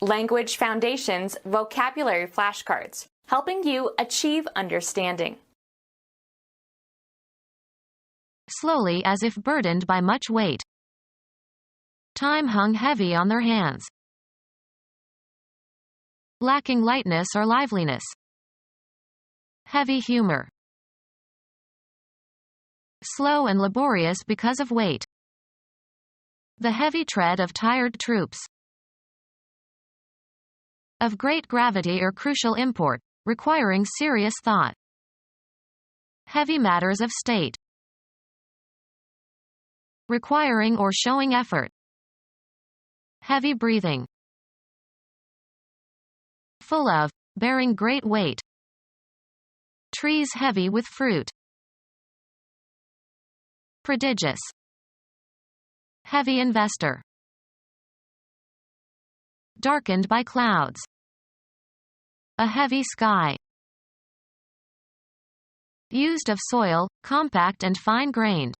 Language Foundations Vocabulary Flashcards, helping you achieve understanding. Slowly, as if burdened by much weight. Time hung heavy on their hands. Lacking lightness or liveliness. Heavy humor. Slow and laborious because of weight. The heavy tread of tired troops. Of great gravity or crucial import, requiring serious thought. Heavy matters of state. Requiring or showing effort. Heavy breathing. Full of, bearing great weight. Trees heavy with fruit. Prodigious. Heavy investor. Darkened by clouds. A heavy sky. Used of soil, compact and fine-grained.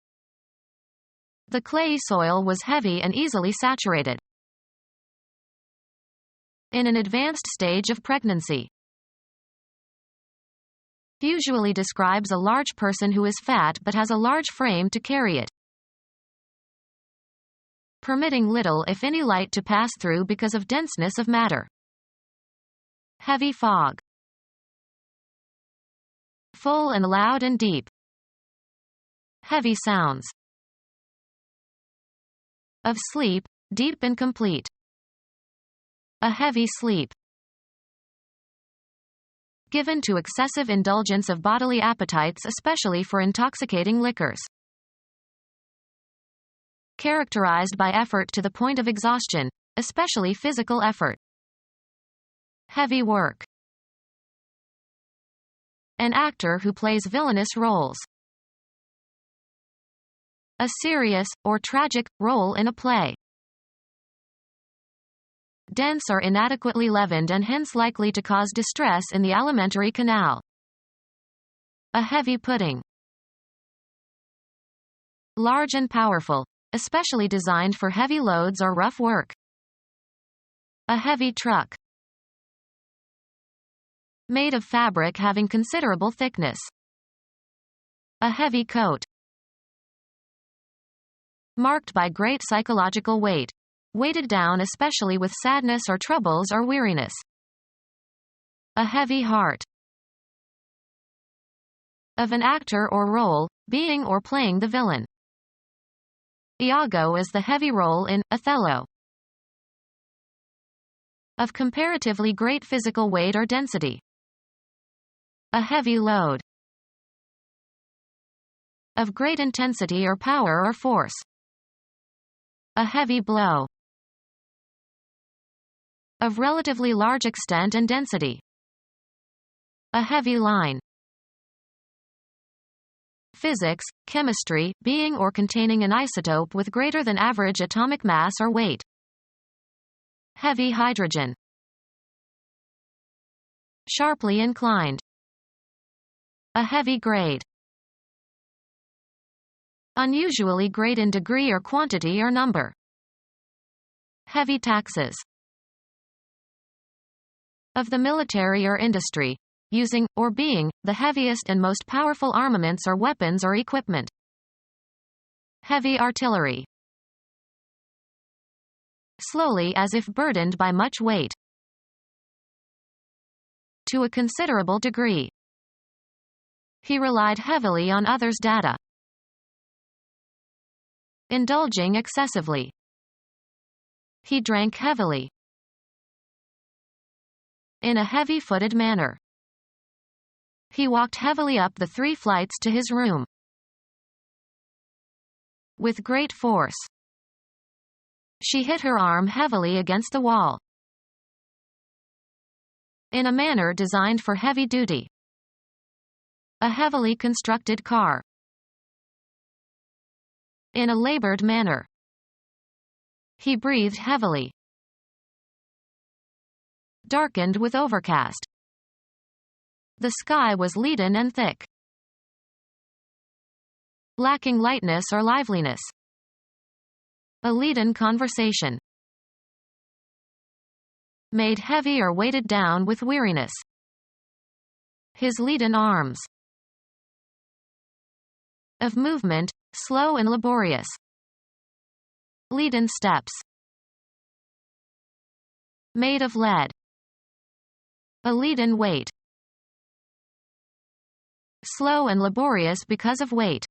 The clay soil was heavy and easily saturated. In an advanced stage of pregnancy. Usually describes a large person who is fat but has a large frame to carry it. Permitting little if any light to pass through because of denseness of matter. Heavy fog. Full and loud and deep. Heavy sounds. Of sleep, deep and complete. A heavy sleep. Given to excessive indulgence of bodily appetites, especially for intoxicating liquors. Characterized by effort to the point of exhaustion, especially physical effort. Heavy work. An actor who plays villainous roles. A serious, or tragic, role in a play. Dense or inadequately leavened and hence likely to cause distress in the alimentary canal. A heavy pudding. Large and powerful, especially designed for heavy loads or rough work. A heavy truck. Made of fabric having considerable thickness. A heavy coat. Marked by great psychological weight. Weighted down especially with sadness or troubles or weariness. A heavy heart. Of an actor or role, being or playing the villain. Iago is the heavy role in Othello. Of comparatively great physical weight or density. A heavy load. Of great intensity or power or force. A heavy blow. Of relatively large extent and density. A heavy line. Physics, chemistry, being or containing an isotope with greater than average atomic mass or weight. Heavy hydrogen. Sharply inclined. A heavy grade. Unusually great in degree or quantity or number. Heavy taxes. Of the military or industry, using, or being, the heaviest and most powerful armaments or weapons or equipment. Heavy artillery. Slowly as if burdened by much weight. To a considerable degree. He relied heavily on others' data. Indulging excessively. He drank heavily. In a heavy-footed manner. He walked heavily up the 3 flights to his room. With great force. She hit her arm heavily against the wall. In a manner designed for heavy duty. A heavily constructed car. In a labored manner. He breathed heavily. Darkened with overcast. The sky was leaden and thick. Lacking lightness or liveliness. A leaden conversation. Made heavy or weighted down with weariness. His leaden arms. Of movement, slow and laborious. Leaden steps. Made of lead. A leaden weight. Slow and laborious because of weight.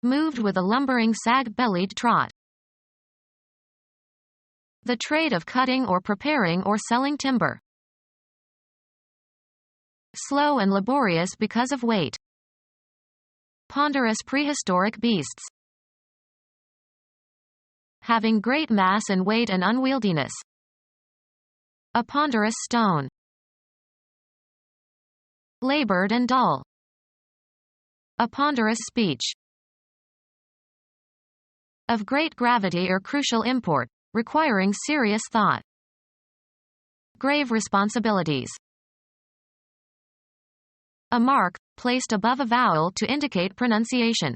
Moved with a lumbering sag-bellied trot. The trade of cutting or preparing or selling timber. Slow and laborious because of weight. Ponderous prehistoric beasts. Having great mass and weight and unwieldiness. A ponderous stone. Labored and dull. A ponderous speech. Of great gravity or crucial import, requiring serious thought. Grave responsibilities. A mark, placed above a vowel to indicate pronunciation.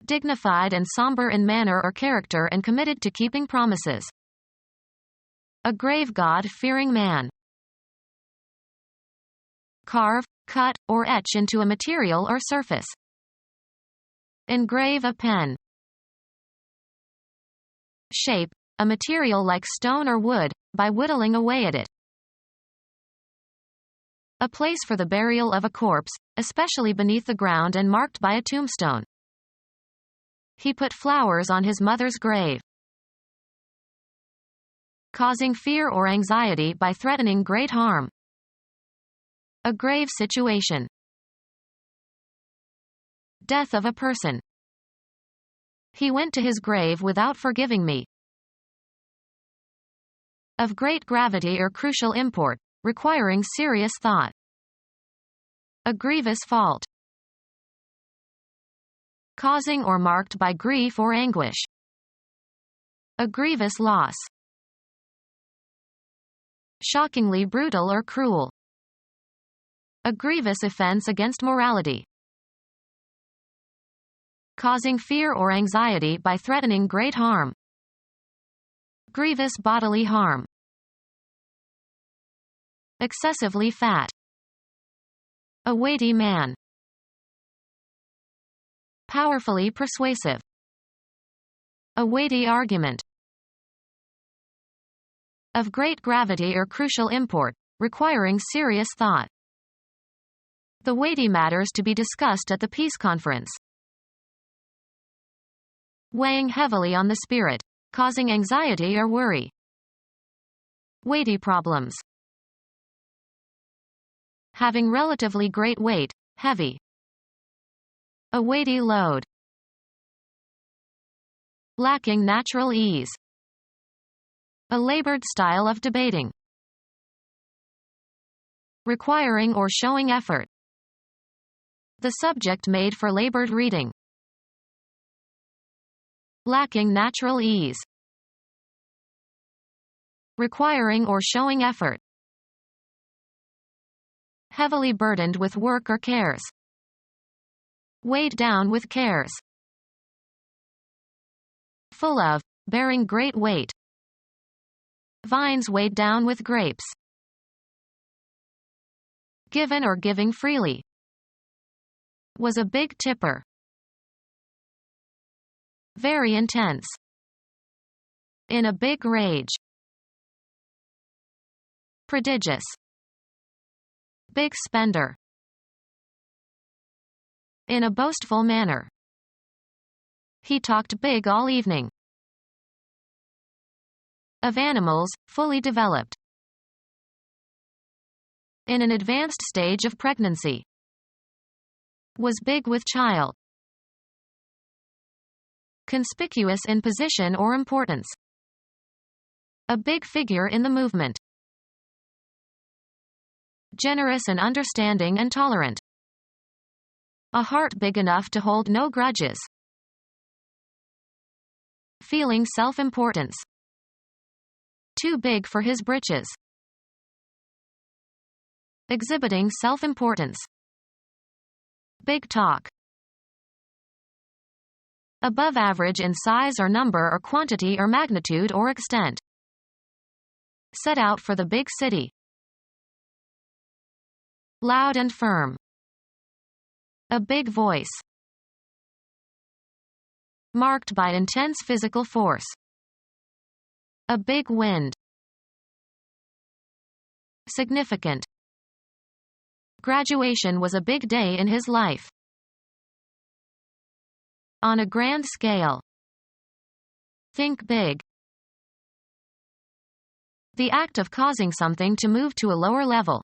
Dignified and somber in manner or character and committed to keeping promises. A grave God-fearing man. Carve, cut, or etch into a material or surface. Engrave a pen. Shape, a material like stone or wood, by whittling away at it. A place for the burial of a corpse, especially beneath the ground and marked by a tombstone. He put flowers on his mother's grave. Causing fear or anxiety by threatening great harm. A grave situation. Death of a person. He went to his grave without forgiving me. Of great gravity or crucial import, requiring serious thought. A grievous fault. Causing or marked by grief or anguish. A grievous loss. Shockingly brutal or cruel. A grievous offense against morality. Causing fear or anxiety by threatening great harm. Grievous bodily harm. Excessively fat. A weighty man. Powerfully persuasive. A weighty argument. Of great gravity or crucial import, requiring serious thought. The weighty matters to be discussed at the peace conference. Weighing heavily on the spirit, causing anxiety or worry. Weighty problems. Having relatively great weight, heavy. A weighty load. Lacking natural ease. A labored style of debating. Requiring or showing effort. The subject made for labored reading. Lacking natural ease. Requiring or showing effort. Heavily burdened with work or cares. Weighed down with cares. Full of, bearing great weight. Vines weighed down with grapes. Given or giving freely. Was a big tipper. Very intense. In a big rage. Prodigious. Big spender. In a boastful manner. He talked big all evening. Of animals, fully developed. In an advanced stage of pregnancy. Was big with child. Conspicuous in position or importance. A big figure in the movement. Generous and understanding and tolerant. A heart big enough to hold no grudges. Feeling self-importance. Too big for his britches. Exhibiting self-importance. Big talk. Above average in size or number or quantity or magnitude or extent. Set out for the big city. Loud and firm. A big voice. Marked by intense physical force. A big wind. Significant. Graduation was a big day in his life. On a grand scale. Think big. The act of causing something to move to a lower level.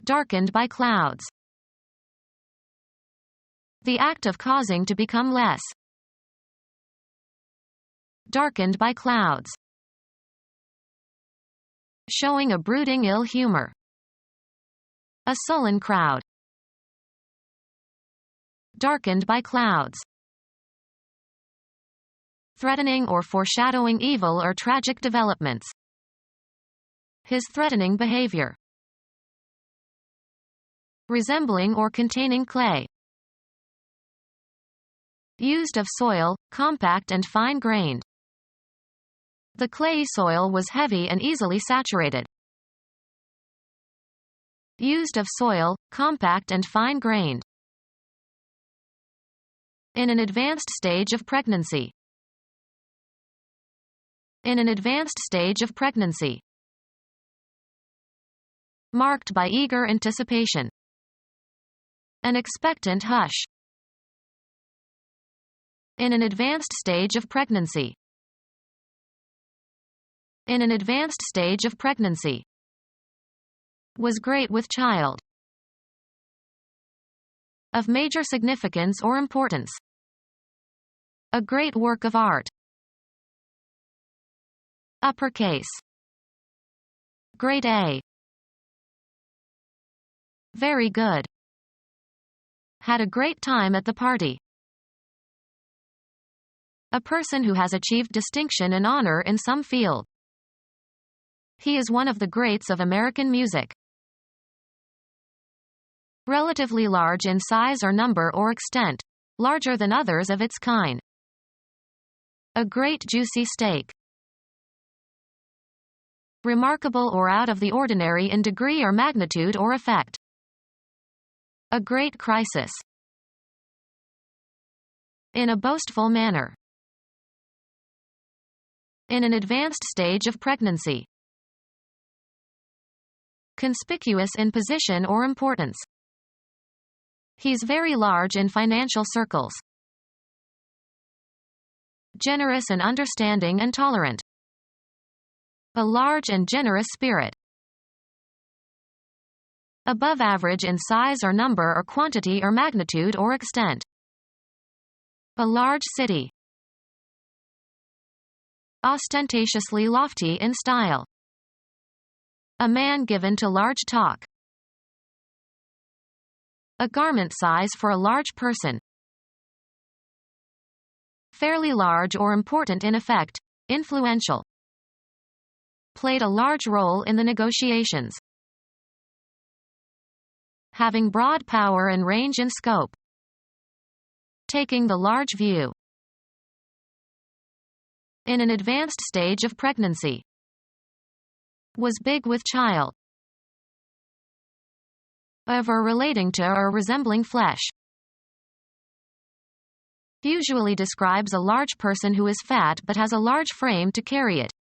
Darkened by clouds. The act of causing to become less. Darkened by clouds. Showing a brooding ill humor. A sullen crowd. Darkened by clouds. Threatening or foreshadowing evil or tragic developments. His threatening behavior. Resembling or containing clay. Used of soil, compact and fine-grained. The clay soil was heavy and easily saturated. Used of soil, compact and fine-grained. In an advanced stage of pregnancy. In an advanced stage of pregnancy. Marked by eager anticipation. An expectant hush. In an advanced stage of pregnancy. In an advanced stage of pregnancy. Was great with child. Of major significance or importance. A great work of art. Uppercase. Grade A. Very good. Had a great time at the party. A person who has achieved distinction and honor in some field. He is one of the greats of American music. Relatively large in size or number or extent, larger than others of its kind. A great juicy steak. Remarkable or out of the ordinary in degree or magnitude or effect. A great crisis. In a boastful manner. In an advanced stage of pregnancy. Conspicuous in position or importance. He's very large in financial circles. Generous and understanding and tolerant. A large and generous spirit. Above average in size or number or quantity or magnitude or extent. A large city. Ostentatiously lofty in style. A man given to large talk. A garment size for a large person. Fairly large or important in effect, influential. Played a large role in the negotiations. Having broad power and range and scope. Taking the large view. In an advanced stage of pregnancy. Was big with child. Of or relating to or resembling flesh. Usually describes a large person who is fat but has a large frame to carry it.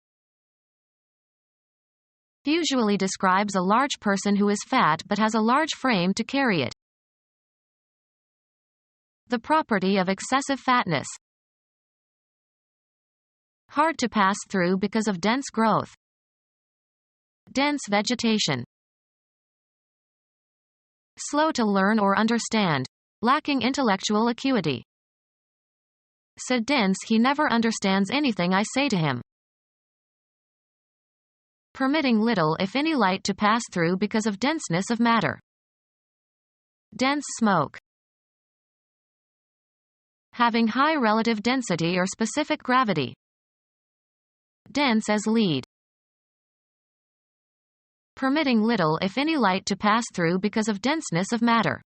Usually describes a large person who is fat but has a large frame to carry it. The property of excessive fatness. Hard to pass through because of dense growth. Dense vegetation. Slow to learn or understand, lacking intellectual acuity. So dense he never understands anything I say to him. Permitting little if any light to pass through because of denseness of matter. Dense smoke. Having high relative density or specific gravity. Dense as lead. Permitting little if any light to pass through because of denseness of matter.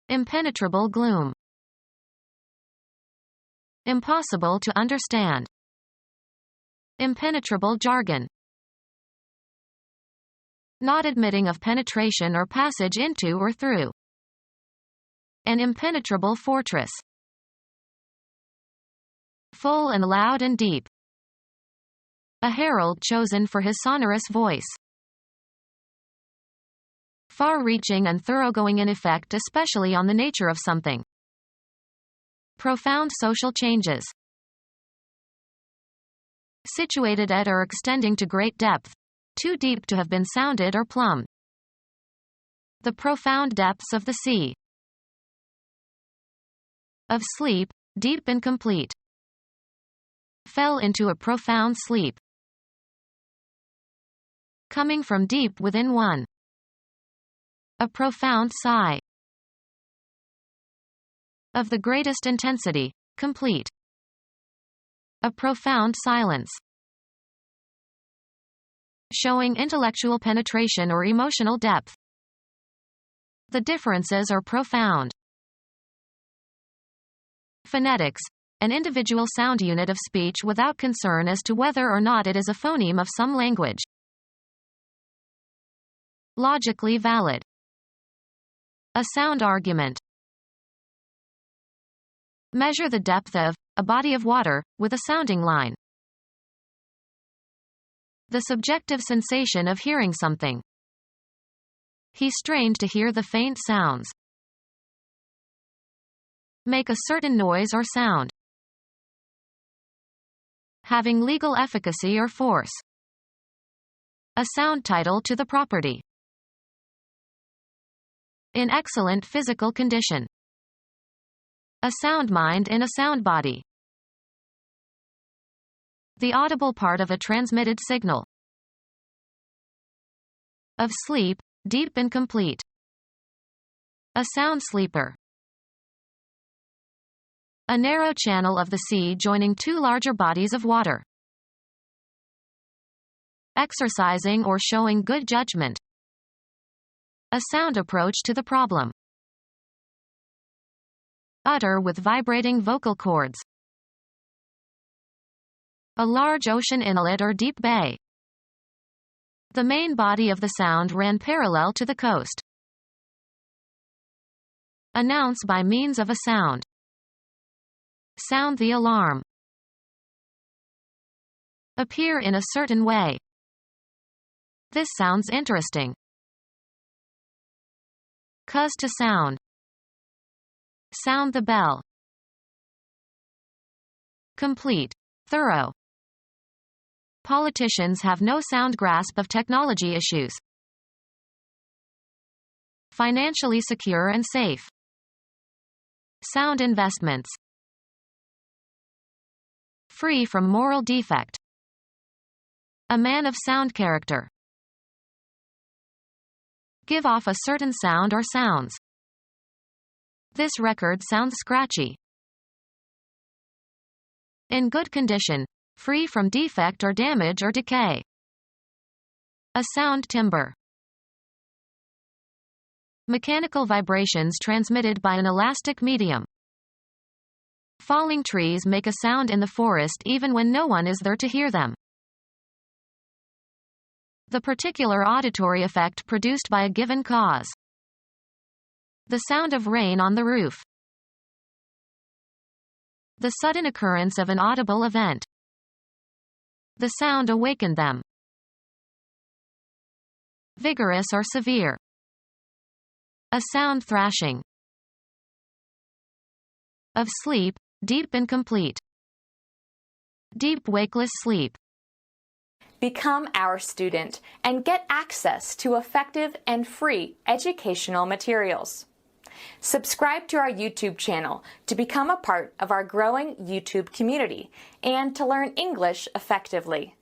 Impenetrable gloom. Impossible to understand. Impenetrable jargon. Not admitting of penetration or passage into or through. An impenetrable fortress. Full and loud and deep. A herald chosen for his sonorous voice. Far-reaching and thoroughgoing in effect, especially on the nature of something. Profound social changes. Situated at or extending to great depth. Too deep to have been sounded or plumbed. The profound depths of the sea. Of sleep, deep and complete. Fell into a profound sleep. Coming from deep within one. A profound sigh. Of the greatest intensity, complete. A profound silence. Showing intellectual penetration or emotional depth. The differences are profound. Phonetics, an individual sound unit of speech without concern as to whether or not it is a phoneme of some language. Logically valid. A sound argument. Measure the depth of a body of water with a sounding line. The subjective sensation of hearing something. He strained to hear the faint sounds. Make a certain noise or sound. Having legal efficacy or force. A sound title to the property. In excellent physical condition. A sound mind in a sound body. The audible part of a transmitted signal. Of sleep, deep and complete. A sound sleeper. A narrow channel of the sea joining two larger bodies of water. Exercising or showing good judgment. A sound approach to the problem. Utter with vibrating vocal cords. A large ocean inlet or deep bay. The main body of the sound ran parallel to the coast. Announce by means of a sound. Sound the alarm. Appear in a certain way. This sounds interesting. Cause to sound. Sound the bell. Complete. Thorough. Politicians have no sound grasp of technology issues. Financially secure and safe. Sound investments. Free from moral defect. A man of sound character. Give off a certain sound or sounds. This record sounds scratchy. In good condition, free from defect or damage or decay. A sound timbre. Mechanical vibrations transmitted by an elastic medium. Falling trees make a sound in the forest even when no one is there to hear them. The particular auditory effect produced by a given cause. The sound of rain on the roof. The sudden occurrence of an audible event. The sound awakened them. Vigorous or severe. A sound thrashing. Of sleep, deep and complete. Deep wakeless sleep. Become our student and get access to effective and free educational materials. Subscribe to our YouTube channel to become a part of our growing YouTube community and to learn English effectively.